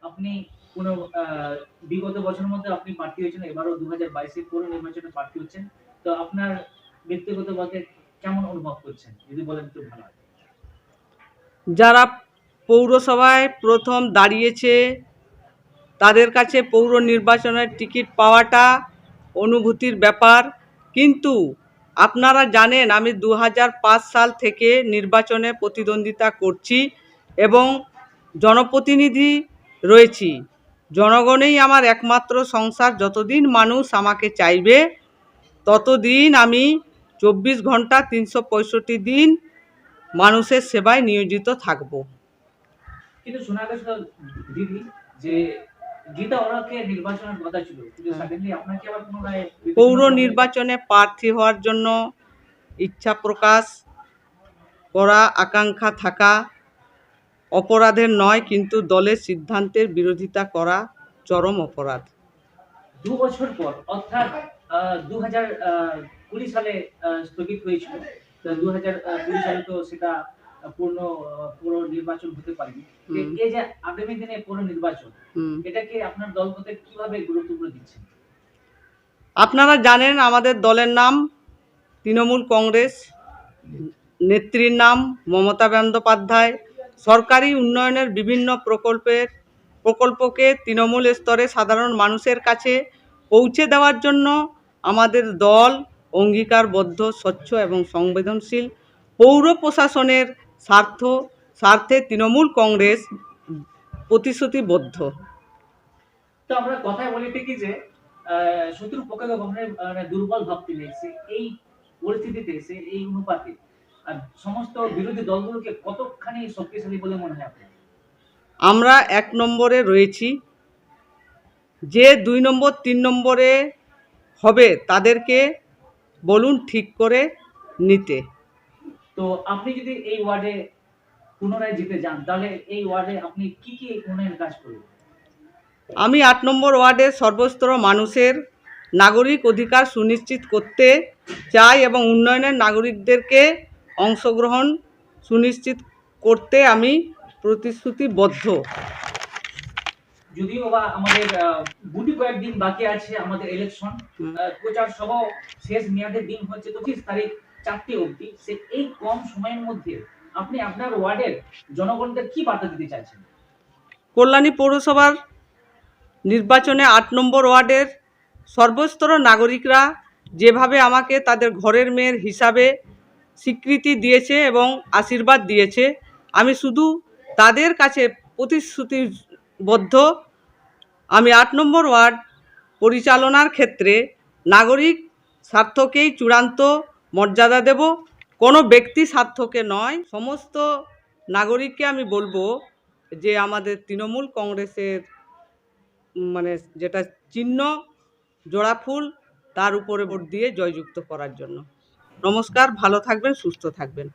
আপনি কোনো বিগত বছরের মধ্যে আপনি প্রার্থী হয়েছেন, এবারও 2022 পৌর নির্বাচনে প্রার্থী হচ্ছেন। তো আপনার ব্যক্তিগতভাবে কেমন অনুভব করছেন? যদি বলেন একটু ভালো হয়। যারা পৌরসভায় প্রথম দাঁড়িয়েছে তাদের কাছে পৌর নির্বাচনের টিকিট পাওয়াটা অনুভূতির ব্যাপার, কিন্তু আপনারা জানেন আমি 2005 সাল থেকে নির্বাচনে প্রতিদ্বন্দ্বিতা করছি এবং জনপ্রতিনিধি রয়েছি। জনগণই আমার একমাত্র সংসার। যতদিন মানুষ আমাকে চাইবে ততদিন আমি 24 ঘন্টা 365 দিন মানুষের সেবায় নিয়োজিত থাকব। কিন্তু শোনা গেছিল দিদি যে গীতা ওরাকে নির্বাচনের কথা ছিল, কিন্তু সাডেনলি আপনাকে আবার পুনরায় পৌর নির্বাচনে প্রার্থী হওয়ার জন্য ইচ্ছা প্রকাশ করা, আকাঙ্ক্ষা থাকা অপরাধের নয়, কিন্তু দলের সিদ্ধান্তের বিরোধিতা করা চরম অপরাধ। 2 বছর পর অর্থাৎ 2020 সালে স্থগিত হয়েছিল। তো 2020 সালে তো সেটা পুরো নির্বাচন হতে পারেনি। এই যে আগামী দিনে পুরো নির্বাচন, এটাকে আপনার দল থেকে কিভাবে গুরুত্বপূর্ণ দিচ্ছেন? আপনারা জানেন আমাদের দলের নাম তৃণমূল কংগ্রেস, নেত্রীর নাম মমতা বন্দ্যোপাধ্যায়। সরকারি উন্নয়নের বিভিন্ন প্রকল্পকে তৃণমূল স্তরে সাধারণ মানুষের কাছে পৌঁছে দেওয়ার জন্য আমাদের দল অঙ্গীকারবদ্ধ, স্বচ্ছ এবং সংবেদনশীল। পৌর প্রশাসনের স্বার্থে তৃণমূল কংগ্রেস প্রতিশ্রুতিবদ্ধ। তো আমরা কথায় বলি ঠিকই যে শত্রু পক্ষকে কখনোই দুর্বল ভাবতে নেই। এই পরিস্থিতিতে এই অনুপাতে সমস্ত বিরোধী দলগুলোকে কতখানি শক্তিশালী বলে মনে হয় আপনার? আমরা 1 নম্বরে রয়েছি। যে 2 নম্বর 3 নম্বরে হবে তাদেরকে বলুন ঠিক করে নিতে। তো আপনি যদি এই ওয়ার্ডে পুনরায় জিতে যান তাহলে এই ওয়ার্ডে আপনি কি কি উন্নয়ন কাজ করবেন? আমি 8 নম্বর ওয়ার্ডের সর্বস্তর মানুষের নাগরিক অধিকার সুনিশ্চিত করতে চাই এবং উন্নয়নের নাগরিকদেরকে অংশগ্রহণ সুনিশ্চিত করতে আমি প্রতিশ্রুতিবদ্ধ। যদিও বা আমাদের গুটি কয়েকদিন বাকি আছে আমাদের ইলেকশন, প্রচার সভা শেষ মেয়াদের দিন হচ্ছে 25 তারিখ 4টে অবধি। এই কম সময়ের মধ্যে আপনি আপনার ওয়ার্ডের জনগণদের কি বার্তা দিতে চাইছেন? কল্যাণী পৌরসভার নির্বাচনে 8 নম্বর ওয়ার্ডের সর্বস্তর নাগরিকরা যেভাবে আমাকে তাদের ঘরের মেয়ের হিসাবে স্বীকৃতি দিয়েছে এবং আশীর্বাদ দিয়েছে, আমি শুধু তাদের কাছে প্রতিশ্রুতিবদ্ধ আমি 8 নম্বর ওয়ার্ড পরিচালনার ক্ষেত্রে নাগরিক স্বার্থকেই চূড়ান্ত মর্যাদা দেব, কোনো ব্যক্তি স্বার্থকে নয়। সমস্ত নাগরিককে আমি বলবো যে আমাদের তৃণমূল কংগ্রেসের যেটা চিহ্ন জোড়া ফুল, তার উপরে ভোট দিয়ে জয়যুক্ত করার জন্য। নমস্কার, ভালো থাকবেন, সুস্থ থাকবেন।